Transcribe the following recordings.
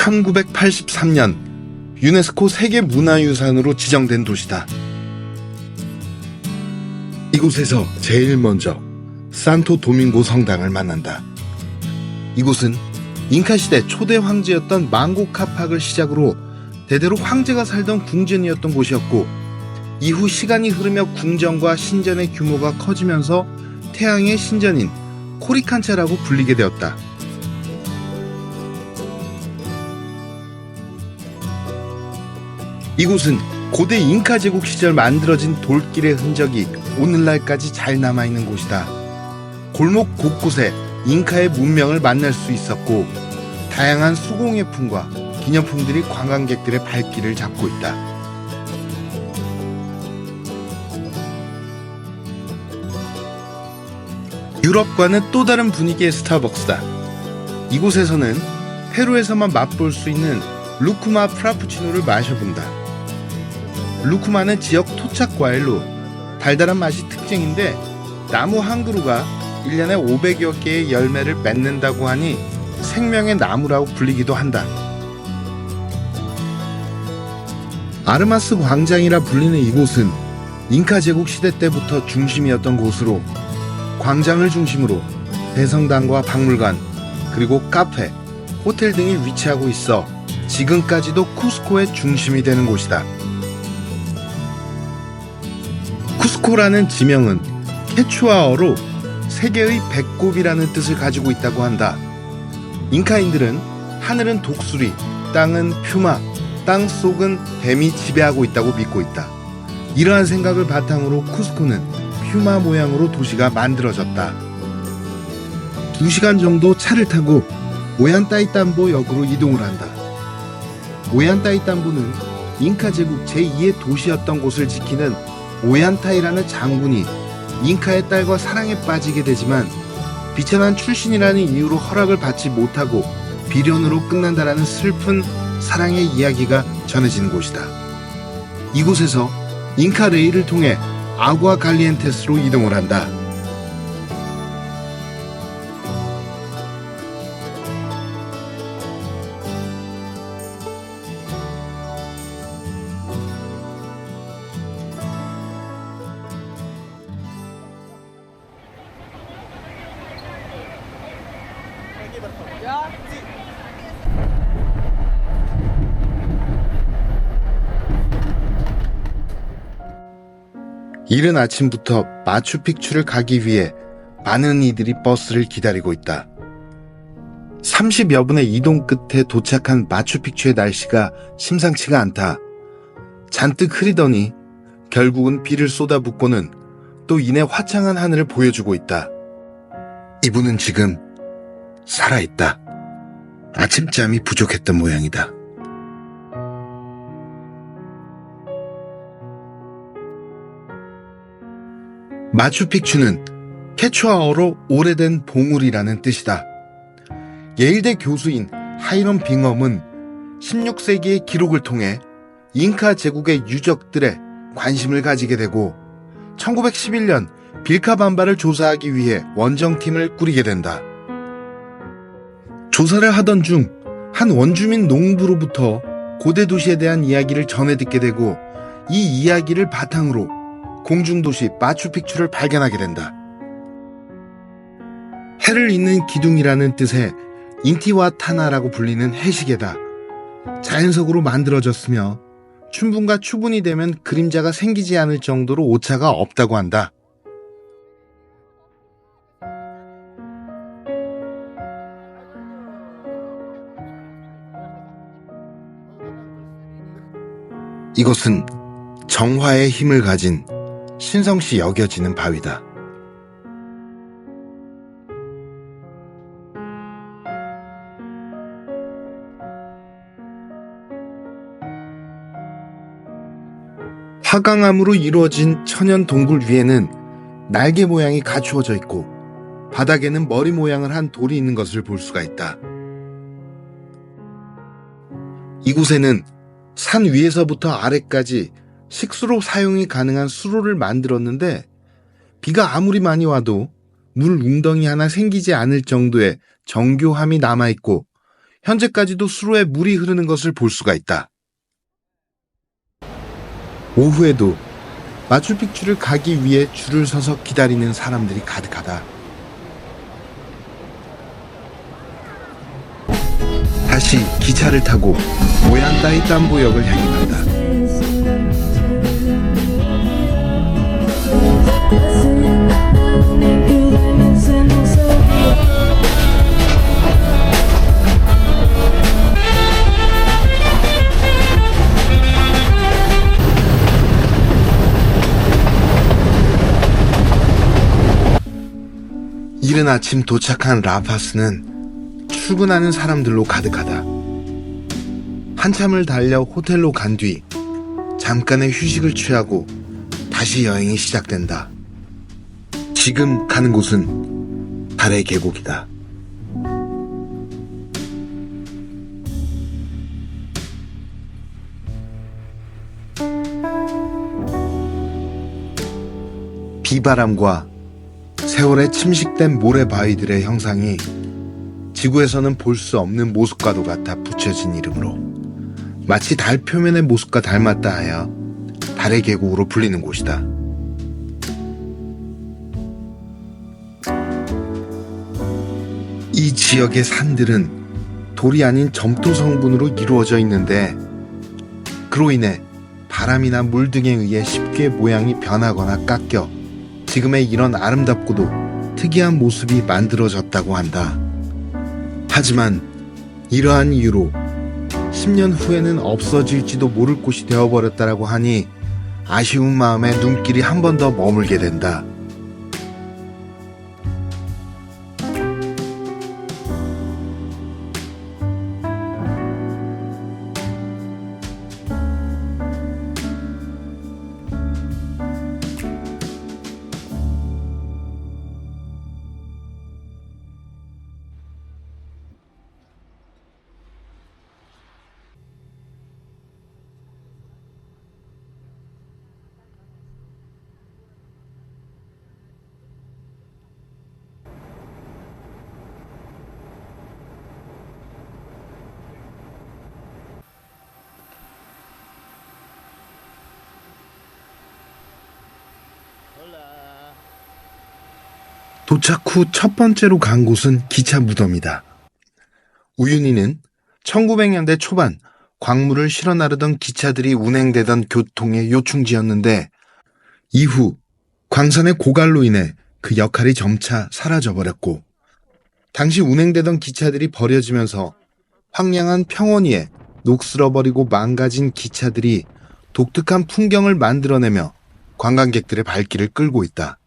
1983년 유네스코 세계문화유산으로 지정된 도시다. 이곳에서 제일 먼저 산토 도밍고 성당을 만난다. 이곳은 잉카 시대 초대 황제였던 망고 카팍을 시작으로 대대로 황제가 살던 궁전이었던 곳이었고, 이후 시간이 흐르며 궁전과 신전의 규모가 커지면서 태양의 신전인 코리칸차라고 불리게 되었다. 이곳은 고대 잉카 제국 시절 만들어진 돌길의 흔적이 오늘날까지 잘 남아있는 곳이다. 골목 곳곳에 잉카의 문명을 만날 수 있었고, 다양한 수공예품과 기념품들이 관광객들의 발길을 잡고 있다. 유럽과는 또 다른 분위기의 스타벅스다. 이곳에서는 페루에서만 맛볼 수 있는 루쿠마 프라푸치노를 마셔본다. 루쿠마는 지역 토착 과일로 달달한 맛이 특징인데, 나무 한 그루가 1년에 500여 개의 열매를 맺는다고 하니 생명의 나무라고 불리기도 한다. 아르마스 광장이라 불리는 이곳은 잉카 제국 시대 때부터 중심이었던 곳으로, 광장을 중심으로 대성당과 박물관, 그리고 카페, 호텔 등이 위치하고 있어 지금까지도 쿠스코의 중심이 되는 곳이다. 쿠스코라는 지명은 케추아어로 세계의 배꼽이라는 뜻을 가지고 있다고 한다. 잉카인들은 하늘은 독수리, 땅은 퓨마, 땅 속은 뱀이 지배하고 있다고 믿고 있다. 이러한 생각을 바탕으로 쿠스코는 퓨마 모양으로 도시가 만들어졌다. 2시간 정도 차를 타고 오얀따이tam보 역으로 이동을 한다. 오얀따이tam보는 잉카 제국 제2의 도시였던 곳을 지키는 오얀타이라는 장군이 잉카의 딸과 사랑에 빠지게 되지만, 비천한 출신이라는 이유로 허락을 받지 못하고 비련으로 끝난다라는 슬픈 사랑의 이야기가 전해지는 곳이다. 이곳에서 잉카 레일을 통해 아구아 갈리엔테스로 이동을 한다. 이른 아침부터 마추픽추를 가기 위해 많은 이들이 버스를 기다리고 있다. 30여 분의 이동 끝에 도착한 마추픽추의 날씨가 심상치가 않다. 잔뜩 흐리더니 결국은 비를 쏟아붓고는 또 이내 화창한 하늘을 보여주고 있다. 이분은 지금 살아있다. 아침잠이 부족했던 모양이다. 마추픽추는 케추아어로 오래된 봉우리라는 뜻이다. 예일대 교수인 하이럼 빙엄은 16세기의 기록을 통해 잉카 제국의 유적들에 관심을 가지게 되고, 1911년 빌카밤바를 조사하기 위해 원정팀을 꾸리게 된다. 조사를 하던 중 한 원주민 농부로부터 고대 도시에 대한 이야기를 전해 듣게 되고, 이 이야기를 바탕으로 공중도시 마추픽추를 발견하게 된다. 해를 잇는 기둥이라는 뜻의 인티와타나라고 불리는 해시계다. 자연석으로 만들어졌으며 춘분과 추분이 되면 그림자가 생기지 않을 정도로 오차가 없다고 한다. 이곳은 정화의 힘을 가진 신성시 여겨지는 바위다. 화강암으로 이루어진 천연 동굴 위에는 날개 모양이 갖추어져 있고, 바닥에는 머리 모양을 한 돌이 있는 것을 볼 수가 있다. 이곳에는 산 위에서부터 아래까지 식수로 사용이 가능한 수로를 만들었는데, 비가 아무리 많이 와도 물 웅덩이 하나 생기지 않을 정도의 정교함이 남아있고, 현재까지도 수로에 물이 흐르는 것을 볼 수가 있다. 오후에도 마추픽추를 가기 위해 줄을 서서 기다리는 사람들이 가득하다. 다시 기차를 타고 오얀다이 땀보역을 향해 간다. 이른 아침 도착한 라파스는 출근하는 사람들로 가득하다. 한참을 달려 호텔로 간 뒤 잠깐의 휴식을 취하고 다시 여행이 시작된다. 지금 가는 곳은 달의 계곡이다. 비바람과 세월에 침식된 모래바위들의 형상이 지구에서는 볼 수 없는 모습과도 같아 붙여진 이름으로 마치 달 표면의 모습과 닮았다 하여 달의 계곡으로 불리는 곳이다. 이 지역의 산들은 돌이 아닌 점토 성분으로 이루어져 있는데 그로 인해 바람이나 물 등에 의해 쉽게 모양이 변하거나 깎여 지금의 이런 아름답고도 특이한 모습이 만들어졌다고 한다. 하지만 이러한 이유로 10년 후에는 없어질지도 모를 곳이 되어버렸다라고 하니 아쉬운 마음에 눈길이 한 번 더 머물게 된다. 도착 후 첫 번째로 간 곳은 기차 무덤이다. 우윤희는 1900년대 초반 광물을 실어 나르던 기차들이 운행되던 교통의 요충지였는데 이후 광산의 고갈로 인해 그 역할이 점차 사라져버렸고 당시 운행되던 기차들이 버려지면서 황량한 평원 위에 녹슬어버리고 망가진 기차들이 독특한 풍경을 만들어내며 관광객들의 발길을 끌고 있다.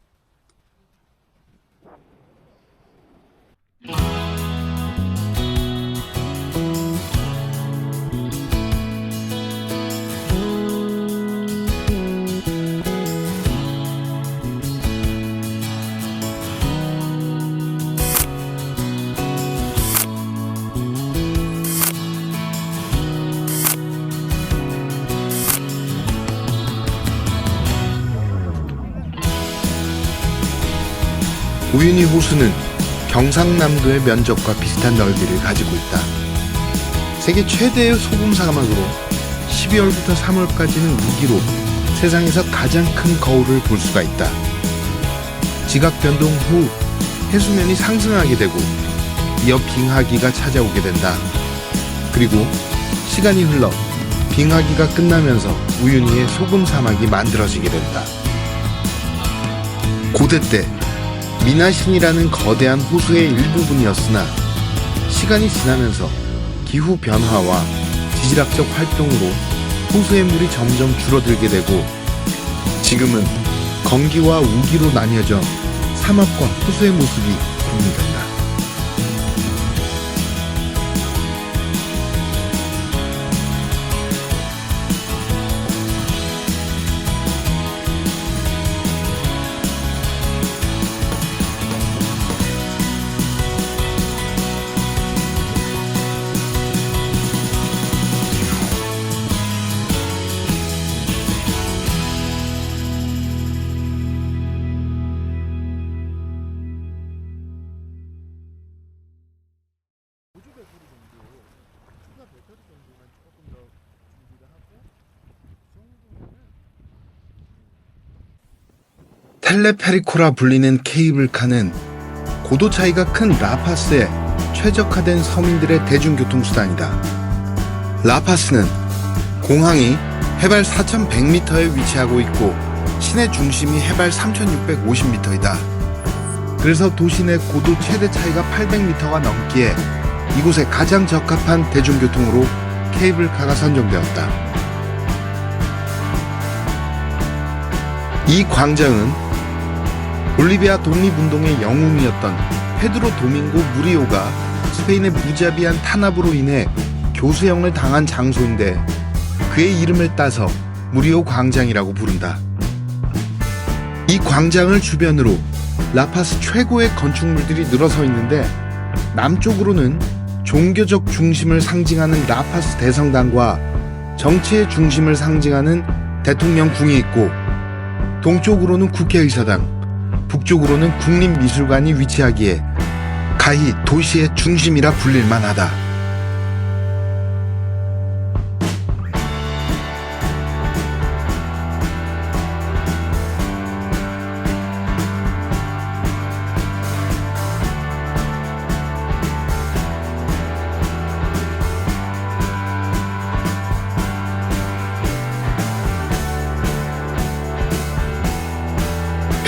우윤희 호수는 경상남도의 면적과 비슷한 넓이를 가지고 있다. 세계 최대의 소금 사막으로 12월부터 3월까지는 우기로 세상에서 가장 큰 거울을 볼 수가 있다. 지각 변동 후 해수면이 상승하게 되고 이어 빙하기가 찾아오게 된다. 그리고 시간이 흘러 빙하기가 끝나면서 우윤희의 소금 사막이 만들어지게 된다. 고대 때 미나신이라는 거대한 호수의 일부분이었으나 시간이 지나면서 기후 변화와 지질학적 활동으로 호수의 물이 점점 줄어들게 되고 지금은 건기와 우기로 나뉘어져 사막과 호수의 모습이 구분된다. 텔레페리코라 불리는 케이블카는 고도 차이가 큰 라파스에 최적화된 서민들의 대중교통수단이다. 라파스는 공항이 해발 4,100m에 위치하고 있고 시내 중심이 해발 3,650m이다. 그래서 도시 내 고도 최대 차이가 800m가 넘기에 이곳에 가장 적합한 대중교통으로 케이블카가 선정되었다. 이 광장은 볼리비아 독립운동의 영웅이었던 페드로 도밍고 무리오가 스페인의 무자비한 탄압으로 인해 교수형을 당한 장소인데 그의 이름을 따서 무리오 광장이라고 부른다. 이 광장을 주변으로 라파스 최고의 건축물들이 늘어서 있는데 남쪽으로는 종교적 중심을 상징하는 라파스 대성당과 정치의 중심을 상징하는 대통령궁이 있고 동쪽으로는 국회의사당, 북쪽으로는 국립미술관이 위치하기에 가히 도시의 중심이라 불릴 만하다.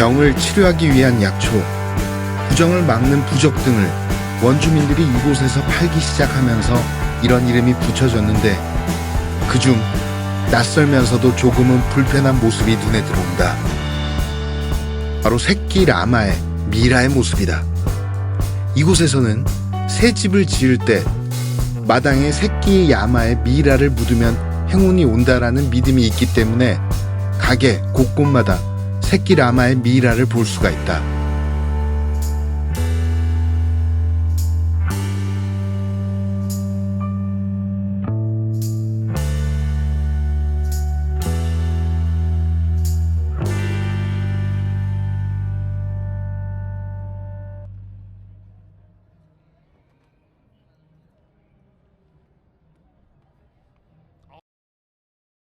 병을 치료하기 위한 약초, 부정을 막는 부적 등을 원주민들이 이곳에서 팔기 시작하면서 이런 이름이 붙여졌는데 그중 낯설면서도 조금은 불편한 모습이 눈에 들어온다. 바로 새끼 라마의 미라의 모습이다. 이곳에서는 새 집을 지을 때 마당에 새끼 야마의 미라를 묻으면 행운이 온다라는 믿음이 있기 때문에 가게 곳곳마다 새끼 라마의 미라를 볼 수가 있다.